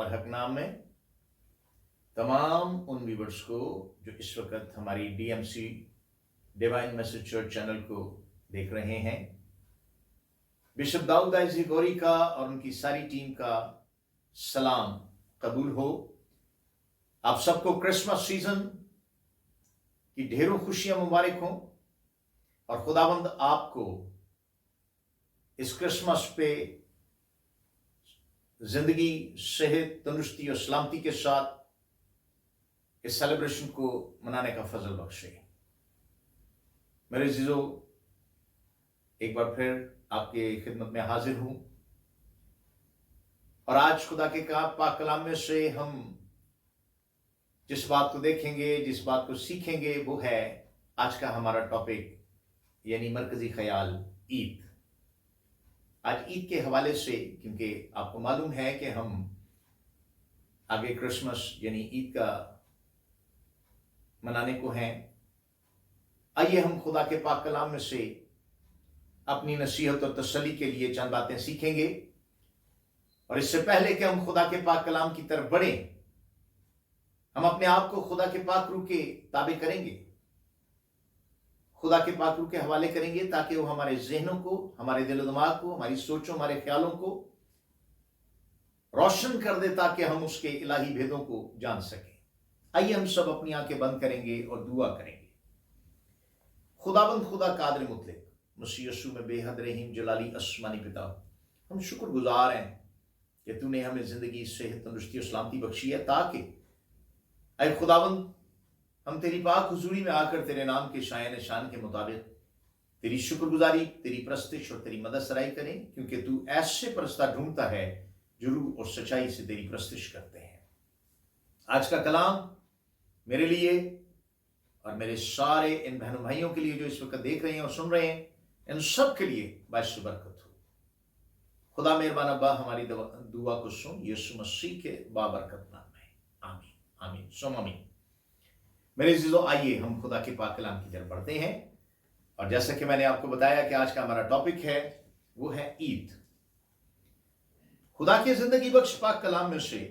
बरहक नाम में तमाम उन व्यूवर्स को जो इस वक्त हमारी DMC divine message church channel को देख रहे हैं, बिशप दाऊद आइजी गौरी का और उनकी सारी टीम का सलाम कबूल हो। आप सबको क्रिसमस सीजन की ढेरों खुशियां मुबारक हों और खुदावंद आपको इस क्रिसमस पे जिंदगी, सेहत, तंदुरुस्ती और सलामती के साथ इस सेलिब्रेशन को मनाने का फजल बख्शे। मेरे अजीजों, एक बार फिर आपके खिदमत में हाजिर हूं और आज खुदा के पाक कलाम में से हम जिस बात को देखेंगे, जिस बात को सीखेंगे, वो है आज का हमारा टॉपिक, यानी मरकजी ख्याल ईद। आज ईद के हवाले से, क्योंकि आपको मालूम है कि हम आगे क्रिसमस यानी ईद का मनाने को हैं, आइए हम खुदा के पाक कलाम में से अपनी नसीहत और तसल्ली के लिए चंद बातें सीखेंगे। और इससे पहले कि हम खुदा के पाक कलाम की तरफ बढ़ें, हम अपने आप को खुदा के पाक रूह के ताबे करेंगे, खुदा के पाक रूह के हवाले करेंगे, ताकि वो हमारे जहनों को, हमारे दिल दिमाग को, हमारी सोचों, हमारे ख्यालों को रोशन कर दे, ताकि हम उसके इलाही भेदों को जान सकें। आइए हम सब अपनी आंखें बंद करेंगे और दुआ करेंगे। खुदाबंद खुदा कादिर मुतलक मसीह यीशु में बेहद रहीम जलाली आसमानी पिता, हम शुक्रगुजार हैं कि तूने हमें जिंदगी, सेहत, तंदुरुस्ती और सलामती बख्शी है, ताकि ऐ खुदाबंद हम तेरी पाक हुजूरी में आकर तेरे नाम के शायन शान के मुताबिक तेरी शुक्रगुजारी, तेरी प्रस्तिश और तेरी मदद सराई करें, क्योंकि तू ऐसे परस्ता ढूंढता है जो रूह और सच्चाई से तेरी प्रस्तिश करते हैं। आज का कलाम मेरे लिए और मेरे सारे इन बहनों भाइयों के लिए जो इस वक्त देख रहे हैं और सुन रहे हैं, इन सब के लिए बायस बरकत हो। खुदा मेहरबान अब्बा, हमारी दुआ को सुन, यीशु मसीह के बाबरकत नाम में, आमीन आमीन सुम आमीन। मेरे अजीजों, आइए हम खुदा के पाक कलाम की तरफ बढ़ते हैं। और जैसा कि मैंने आपको बताया कि आज का हमारा टॉपिक है, वो है ईद। खुदा के जिंदगी बख्श पाक कलाम में से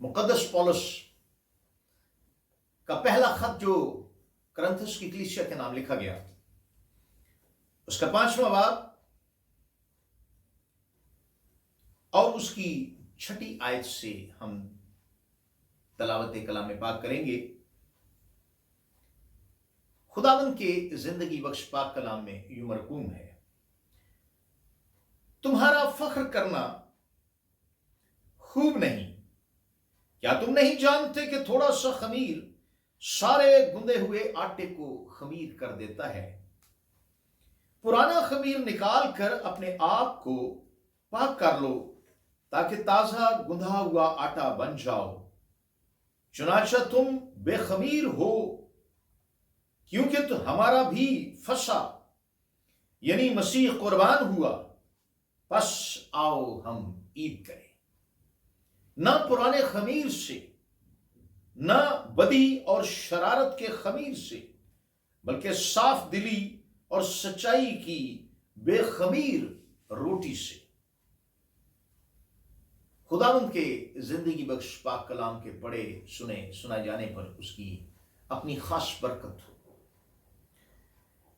मुकद्दस पौलुस का पहला खत जो करंथस की कलीसिया के नाम लिखा गया, उसका 5वां बाब और उसकी 6ठी आयत से हम तलावत कलाम पाक करेंगे। खुदावंद के जिंदगी बख्श पाक कलाम में यूं मरकूम है, तुम्हारा फख्र करना खूब नहीं। क्या तुम नहीं जानते कि थोड़ा सा खमीर सारे गुंदे हुए आटे को खमीर कर देता है। पुराना खमीर निकाल कर अपने आप को पाक कर लो, ताकि ताजा गुंधा हुआ आटा बन जाओ। चुनाचा तुम बेखमीर हो, क्योंकि तो हमारा भी फसा यानी मसीह कुर्बान हुआ। बस आओ हम ईद करें, न पुराने खमीर से, न बदी और शरारत के खमीर से, बल्कि साफ दिली और सच्चाई की बेखमीर रोटी से। खुदावंद के जिंदगी बख्श पाक कलाम के पढ़े सुनाए जाने पर उसकी अपनी खास बरकत हो।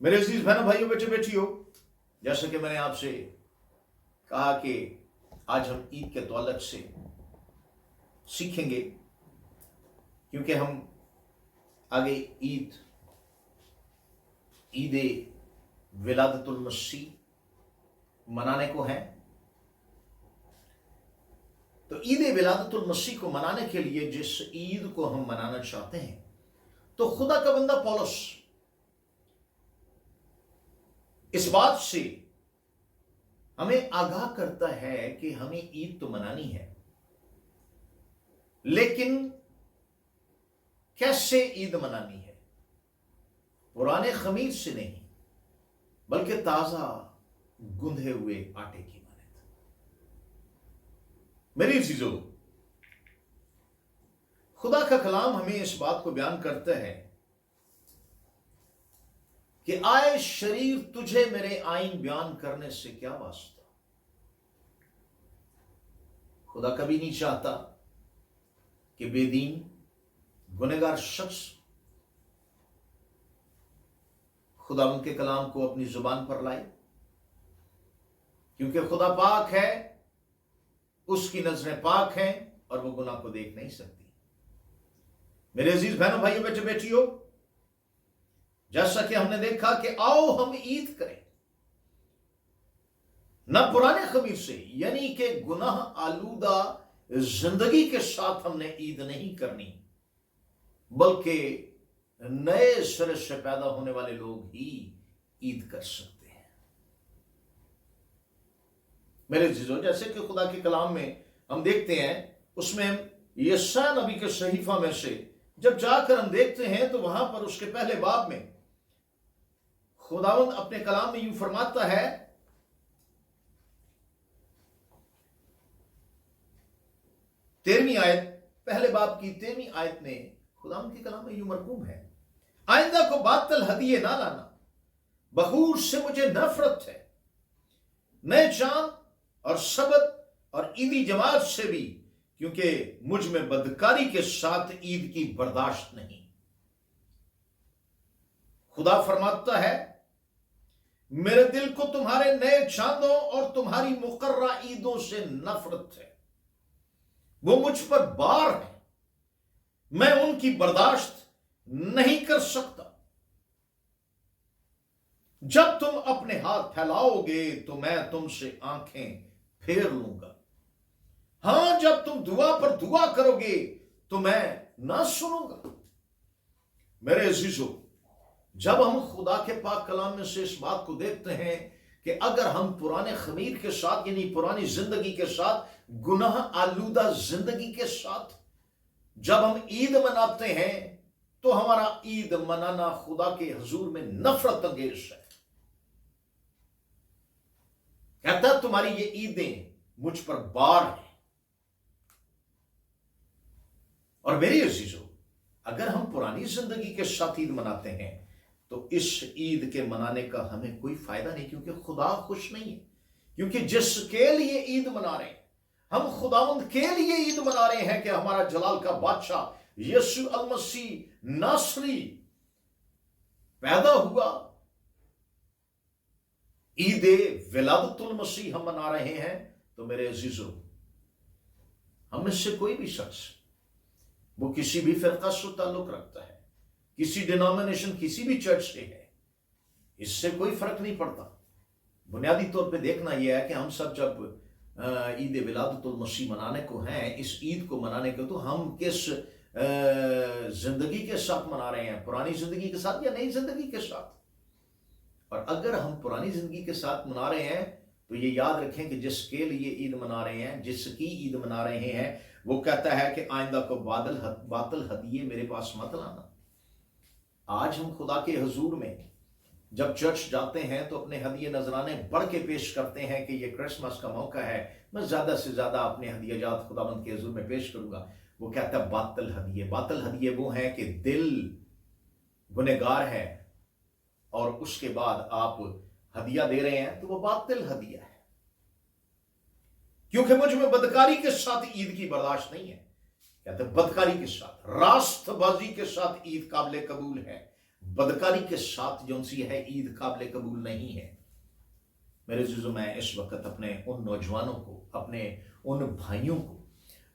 मेरे अजीज बहनों, भाइयों, बेटे बेटियों, जैसा कि मैंने आपसे कहा कि आज हम ईद के तौलक से सीखेंगे, क्योंकि हम आगे ईद विलादतुल मसीह मनाने को है। तो ईद विलादतुल मसीह को मनाने के लिए जिस ईद को हम मनाना चाहते हैं, तो खुदा का बंदा पौलुस इस बात से हमें आगाह करता है कि हमें ईद तो मनानी है, लेकिन कैसे ईद मनानी है? पुराने खमीर से नहीं, बल्कि ताजा गुंधे हुए आटे की मानद। मेरी चीजों, खुदा का कलाम हमें इस बात को बयान करता है कि आए शरीर तुझे मेरे आइन बयान करने से क्या वास्ता। खुदा कभी नहीं चाहता कि बेदीन गुनहगार शख्स खुदा उनके कलाम को अपनी जुबान पर लाए, क्योंकि खुदा पाक है, उसकी नजरें पाक हैं और वो गुनाह को देख नहीं सकती। मेरे अजीज बहनों, भाइयों, बेटे बेटियों, जैसा कि हमने देखा कि आओ हम ईद करें, न पुराने खमीर से, यानी कि गुनाह आलूदा जिंदगी के साथ हमने ईद नहीं करनी, बल्कि नए सिरे से पैदा होने वाले लोग ही ईद कर सकते हैं। मेरे अजीजों, जैसे कि खुदा के कलाम में हम देखते हैं, उसमें यशायाह नबी के सहीफा में से जब जाकर हम देखते हैं तो वहां पर उसके पहले बाब में खुदावंद अपने कलाम में यूं फरमाता है, 13वीं आयत, पहले बाब की 13वीं आयत में खुदावंद के कलाम में यूं मरकूम है, आइंदा को बातल हदिये ना लाना, बखूर से मुझे नफरत है, नए चांद और सबत और ईदी जमात से भी, क्योंकि मुझ में बदकारी के साथ ईद की बर्दाश्त नहीं। खुदा फरमाता है, मेरे दिल को तुम्हारे नए चांदों और तुम्हारी मुकर्रा ईदों से नफरत है, वो मुझ पर बार है, मैं उनकी बर्दाश्त नहीं कर सकता। जब तुम अपने हाथ फैलाओगे तो मैं तुमसे आंखें फेर लूंगा। हां, जब तुम दुआ पर दुआ करोगे तो मैं ना सुनूंगा। मेरे अजीजों, जब हम खुदा के पाक कलाम में से इस बात को देखते हैं कि अगर हम पुराने खमीर के साथ, यानी पुरानी जिंदगी के साथ, गुनाह आलूदा जिंदगी के साथ जब हम ईद मनाते हैं तो हमारा ईद मनाना खुदा के हुजूर में नफरत अंगेज है। कहता तुम्हारी ये ईदें मुझ पर बार है। और मेरे अजीजों, अगर हम पुरानी जिंदगी के साथ ईद मनाते हैं तो इस ईद के मनाने का हमें कोई फायदा नहीं, क्योंकि खुदा खुश नहीं है। क्योंकि जिसके लिए ईद मना रहे हैं, हम खुदावंद के लिए ईद मना रहे हैं कि हमारा जलाल का बादशाह यीशु अल मसीह नासरी पैदा हुआ। ईद विलादतुल मसीह हम मना रहे हैं। तो मेरे अजीजों, हम में से कोई भी शख्स वो किसी भी फिरका से ताल्लुक रखता है, किसी डिनोमिनेशन, किसी भी चर्च से है, इससे कोई फर्क नहीं पड़ता। बुनियादी तौर पे देखना यह है कि हम सब जब ईद विलादतुल मसीह मनाने को हैं, इस ईद को मनाने को, तो हम किस जिंदगी के साथ मना रहे हैं, पुरानी जिंदगी के साथ या नई जिंदगी के साथ। और अगर हम पुरानी जिंदगी के साथ मना रहे हैं तो ये याद रखें कि जिसके लिए ईद मना रहे हैं, जिसकी ईद मना रहे हैं, वो कहता है कि आइंदा को बातल हदिये मेरे पास मत लाना। आज हम खुदा के हुजूर में जब चर्च जाते हैं तो अपने हदिये नजराने बढ़ के पेश करते हैं कि ये क्रिसमस का मौका है, मैं ज्यादा से ज्यादा अपने हदिया जात खुदाबंद के हुजूर में पेश करूंगा। वो कहता है बातल हदिये। बातल हदिये वो है कि दिल गुनहगार है और उसके बाद आप हदिया दे रहे हैं, तो वो बातिल हदिया है, क्योंकि मुझ में बदकारी के साथ ईद की बर्दाश्त नहीं है। कहते बदकारी के साथ, रास्तबाजी के साथ ईद काबिल कबूल है, बदकारी के साथ जो सी है ईद काबिल कबूल नहीं है। मेरे अजीजों, मैं इस वक्त अपने उन नौजवानों को, अपने उन भाइयों को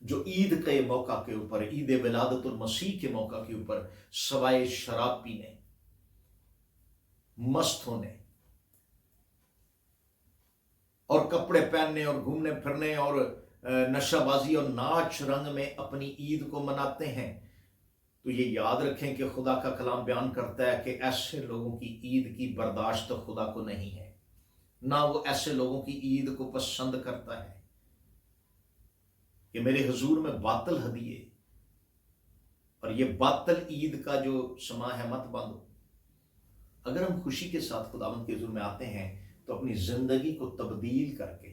जो ईद के मौका के ऊपर, ईद विलादतुल मसीह के मौका के ऊपर सवाए शराब पीने, मस्त होने और कपड़े पहनने और घूमने फिरने और नशाबाजी और नाच रंग में अपनी ईद को मनाते हैं, तो ये याद रखें कि खुदा का कलाम बयान करता है कि ऐसे लोगों की ईद की बर्दाश्त तो खुदा को नहीं है, ना वो ऐसे लोगों की ईद को पसंद करता है। कि मेरे हुजूर में बातल हदिये और ये बातल ईद का जो समा है मत बांधो। अगर हम खुशी के साथ खुदावंद के हुजूर में आते हैं तो अपनी जिंदगी को तब्दील करके,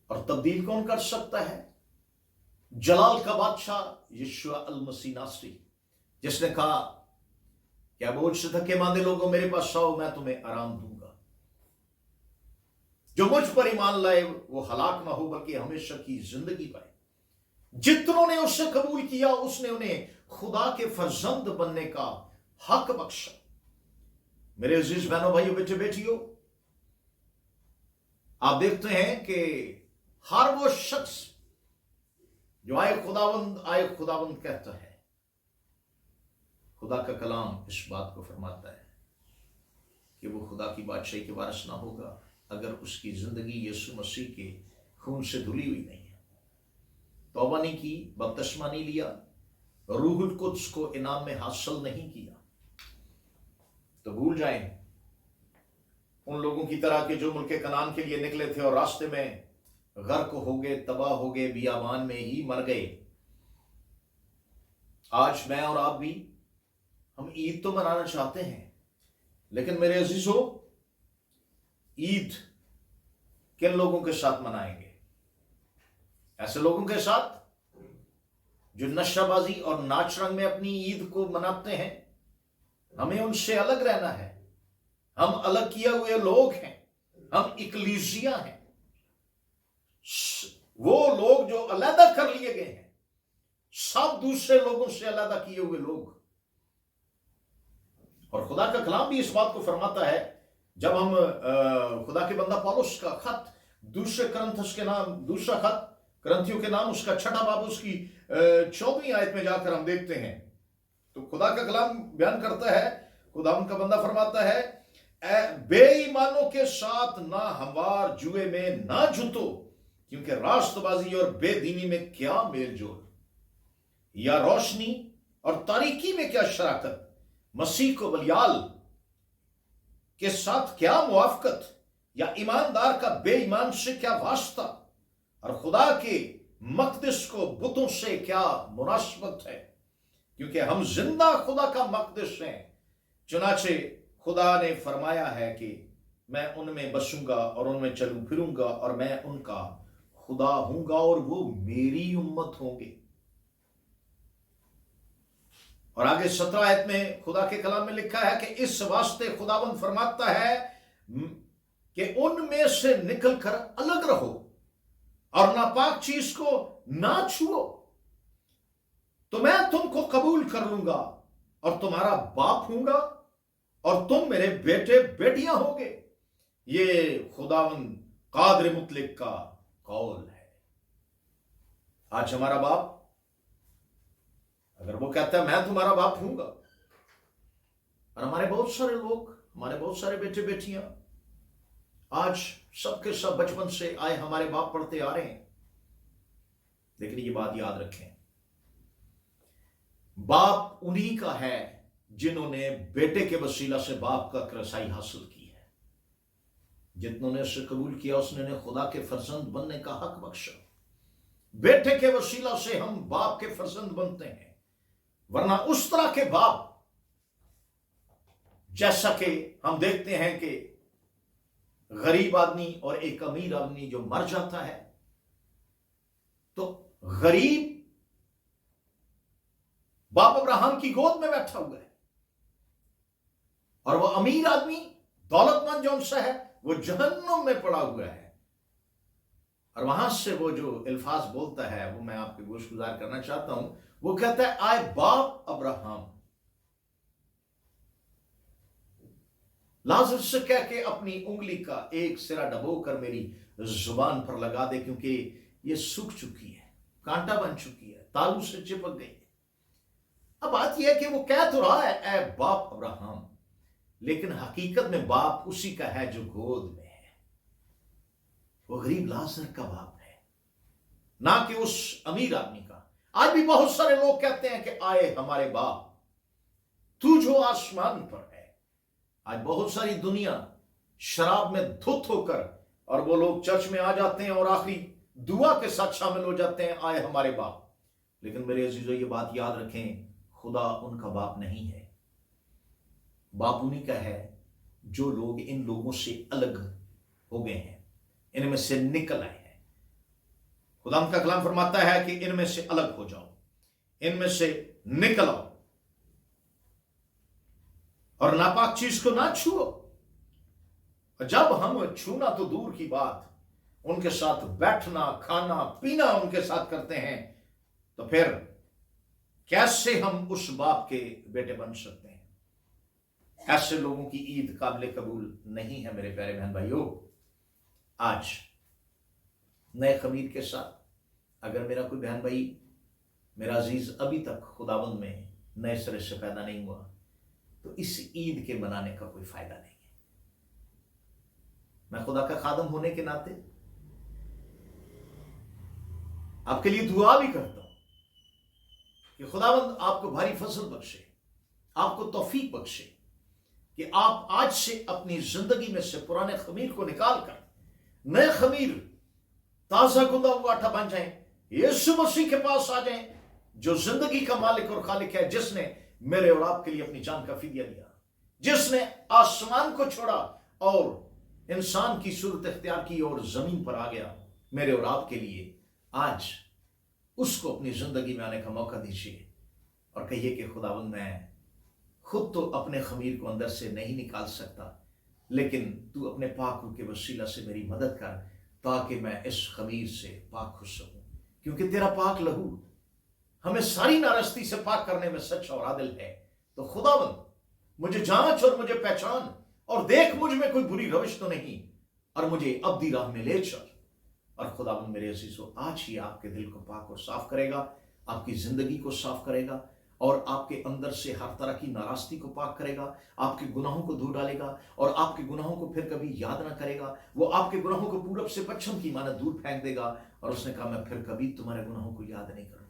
और तब्दील कौन कर सकता है? जलाल का बादशाह यीशु अल मसीह नासरी, जिसने कहा क्या बोझ से थके मांदे लोगों मेरे पास आओ, मैं तुम्हें आराम दूंगा। जो मुझ पर ईमान लाए वो हलाक ना हो बल्कि हमेशा की जिंदगी पाए। जितनों ने उससे कबूल किया उसने उन्हें खुदा के फर्जंद बनने का हक बख्शा। मेरे अजीज बहनों, भाइयों, बेटे बेटियों, आप देखते हैं कि हर वो शख्स जो आए खुदावंद कहता है, खुदा का कलाम इस बात को फरमाता है कि वो खुदा की बादशाही के वारिस ना होगा अगर उसकी जिंदगी यीशु मसीह के खून से धुली हुई नहीं है, तौबा नहीं की, बपतिस्मा नहीं लिया, रूहुल कुद्स को इनाम में हासिल नहीं किया। तो भूल जाएं उन लोगों की तरह के जो मुल्क कनान के लिए निकले थे और रास्ते में गर्क हो गए, तबाह हो गए, बियाबान में ही मर गए। आज मैं और आप भी हम ईद तो मनाना चाहते हैं, लेकिन मेरे अजीजों, ईद किन लोगों के साथ मनाएंगे? ऐसे लोगों के साथ जो नशाबाजी और नाच रंग में अपनी ईद को मनाते हैं। हमें उनसे अलग रहना है। हम अलग किए हुए लोग हैं, हम इकलीसिया हैं, वो लोग जो अलहदा कर लिए गए हैं, सब दूसरे लोगों से अलहदा किए हुए लोग। और खुदा का कलाम भी इस बात को फरमाता है, जब हम खुदा के बंदा पौलुस का खत दूसरा खत करंथियों के नाम उसका 6 बाब उसकी 14वीं आयत में जाकर हम देखते हैं तो खुदा का कलाम बयान करता है, खुदा का बंदा फरमाता है, बेईमानों के साथ ना हमवार जुए में ना जुटो, क्योंकि रास्तबाजी और बेदीनी में क्या मेल जोल, या रोशनी और तारीकी में क्या शराकत, मसीह को बलियाल के साथ क्या मुआफकत, या ईमानदार का बेईमान से क्या वास्ता, और खुदा के मकदस को बुतों से क्या मुनासबत है, क्योंकि हम जिंदा खुदा का मकदस हैं। चुनाचे खुदा ने फरमाया है कि मैं उनमें बसूंगा और उनमें चलूं फिरूंगा और मैं उनका खुदा हूंगा और वो मेरी उम्मत होंगे। और आगे 17 आयत में खुदा के कलाम में लिखा है कि इस वास्ते खुदावंद फरमाता है कि उनमें से निकलकर अलग रहो और नापाक चीज को ना छुओ, तो मैं तुमको कबूल कर लूंगा और तुम्हारा बाप हूंगा और तुम मेरे बेटे बेटियां होगे। ये खुदावंद कादिर मुतलक का कौल है। आज हमारा बाप अगर वो कहता है मैं तुम्हारा बाप हूंगा, और हमारे बहुत सारे लोग, हमारे बहुत सारे बेटे बेटियां आज सबके सब बचपन से आए हमारे बाप पढ़ते आ रहे हैं, लेकिन ये बात याद रखें, बाप उन्हीं का है जिन्होंने बेटे के वसीला से बाप का रसाई हासिल की है। जितनों ने उसे कबूल किया उसने खुदा के फर्जंद बनने का हक बख्शा। बेटे के वसीला से हम बाप के फर्जंद बनते हैं, वरना उस तरह के बाप जैसा कि हम देखते हैं कि गरीब आदमी और एक अमीर आदमी जो मर जाता है, तो गरीब बाप अब्राहम की गोद में बैठा हुआ है और वो अमीर आदमी दौलतमंद जो उनसे है वो जहन्नुम में पड़ा हुआ है। और वहां से वो जो अल्फाज बोलता है वो मैं आपके गोश गुजार करना चाहता हूं। वो कहता है, आए बाप अब्राहम, लाजर से कह के अपनी उंगली का एक सिरा डबो कर मेरी जुबान पर लगा दे, क्योंकि ये सूख चुकी है, कांटा बन चुकी है, तालू से चिपक गई है। अब बात यह है कि वो कह तो रहा है ऐ बाप अब्राहम, लेकिन हकीकत में बाप उसी का है जो गोद में है। वो गरीब लाजर का बाप है, ना कि उस अमीर आदमी का। आज भी बहुत सारे लोग कहते हैं कि आए हमारे बाप तू जो आसमान पर है। आज बहुत सारी दुनिया शराब में धुत होकर, और वो लोग चर्च में आ जाते हैं और आखिरी दुआ के साथ शामिल हो जाते हैं, आए हमारे बाप। लेकिन मेरे अजीजों, ये बात याद रखें, खुदा उनका बाप नहीं है। बाप उन्हीं का है जो लोग इन लोगों से अलग हो गए हैं, इनमें से निकल आए हैं। खुदा का कलाम फरमाता है कि इनमें से अलग हो जाओ, इनमें से निकल आओ और नापाक चीज को ना छुओ। और जब हम छूना तो दूर की बात, उनके साथ बैठना खाना पीना उनके साथ करते हैं, तो फिर कैसे हम उस बाप के बेटे बन सकते हैं? ऐसे लोगों की ईद काबिल कबूल नहीं है मेरे प्यारे बहन भाइयों। आज नए खमीर के साथ अगर मेरा कोई बहन भाई, मेरा अजीज अभी तक खुदावंद में नए सिरे से पैदा नहीं हुआ, तो इस ईद के मनाने का कोई फायदा नहीं है। मैं खुदा का खादम होने के नाते आपके लिए दुआ भी करता हूं कि खुदावंद आपको भारी फजल बख्शे, आपको तौफीक बख्शे कि आप आज से अपनी जिंदगी में से पुराने खमीर को निकाल कर नए खमीर, ताजा गुंदा हुआ आटा बन जाएं, यीशु मसीह के पास आ जाएं, जो जिंदगी का मालिक और खालिक है, जिसने मेरे और आपके लिए अपनी जान का फिदिया दिया, जिसने आसमान को छोड़ा और इंसान की सूरत इख्तियार की और जमीन पर आ गया मेरे और आपके लिए। आज उसको अपनी जिंदगी में आने का मौका दीजिए और कहिए कि खुदावंद, मैं खुद तो अपने खमीर को अंदर से नहीं निकाल सकता, लेकिन तू अपने पाक रूह के वसीला से मेरी मदद कर, ताकि मैं इस खमीर से पाक हो सकूं, क्योंकि तेरा पाक लहू हमें सारी नारस्ती से पाक करने में सच और आदिल है। तो खुदावंद, मुझे जांच और मुझे पहचान और देख मुझ में कोई बुरी रविश तो नहीं, और मुझे अब्दी राह में ले चल। और खुदावंद मेरे अजीजों, आज ही आपके दिल को पाक और साफ करेगा, आपकी जिंदगी को साफ करेगा और आपके अंदर से हर तरह की नाराजगी को पाक करेगा, आपके गुनाहों को धो डालेगा और आपके गुनाहों को फिर कभी याद ना करेगा। वो आपके गुनाहों को पूरब से पश्चिम की मानद दूर फेंक देगा और उसने कहा, मैं फिर कभी तुम्हारे गुनाहों को याद नहीं करूंगा।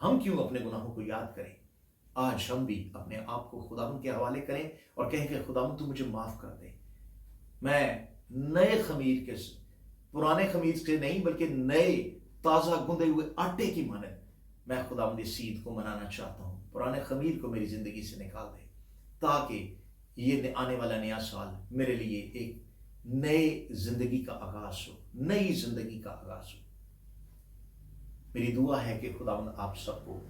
हम क्यों अपने गुनाहों को याद करें? आज हम भी अपने आप को खुदावंद के हवाले करें और कहें कि खुदावंद तू मुझे माफ कर दे। मैं नए खमीर के, पुराने खमीर से नहीं बल्कि नए ताजा गुंदे हुए आटे की मानद मैं खुदावंद इस ईद को मनाना चाहता हूं। पुराने खमीर को मेरी जिंदगी से निकाल दे, ताकि ये आने वाला नया साल मेरे लिए एक नए जिंदगी का आगाज हो, नई जिंदगी का आगाज हो। मेरी दुआ है कि खुदावंद आप सबको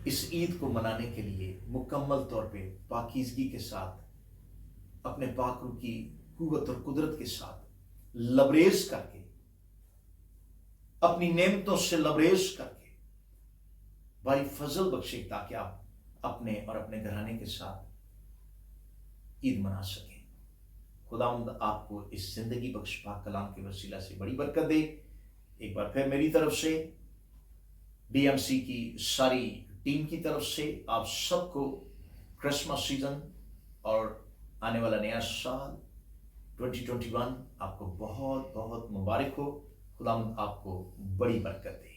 इस ईद को मनाने के लिए मुकम्मल तौर पे पाकीज़गी के साथ, अपने पाक रूह की कुव्वत और कुदरत के साथ लबरेज करके, अपनी नेमतों से लबरेज करके भारी फजल बख्शे, ताकि आप अपने और अपने घराने के साथ ईद मना सकें। खुदावंद आपको इस जिंदगी बख्श पाक कलाम के वसीला से बड़ी बरकत दे। एक बार फिर मेरी तरफ से, डीएमसी की सारी टीम की तरफ से आप सबको क्रिसमस सीजन और आने वाला नया साल 2021 आपको बहुत बहुत मुबारक हो। खुदावंद आपको बड़ी बरकत दे।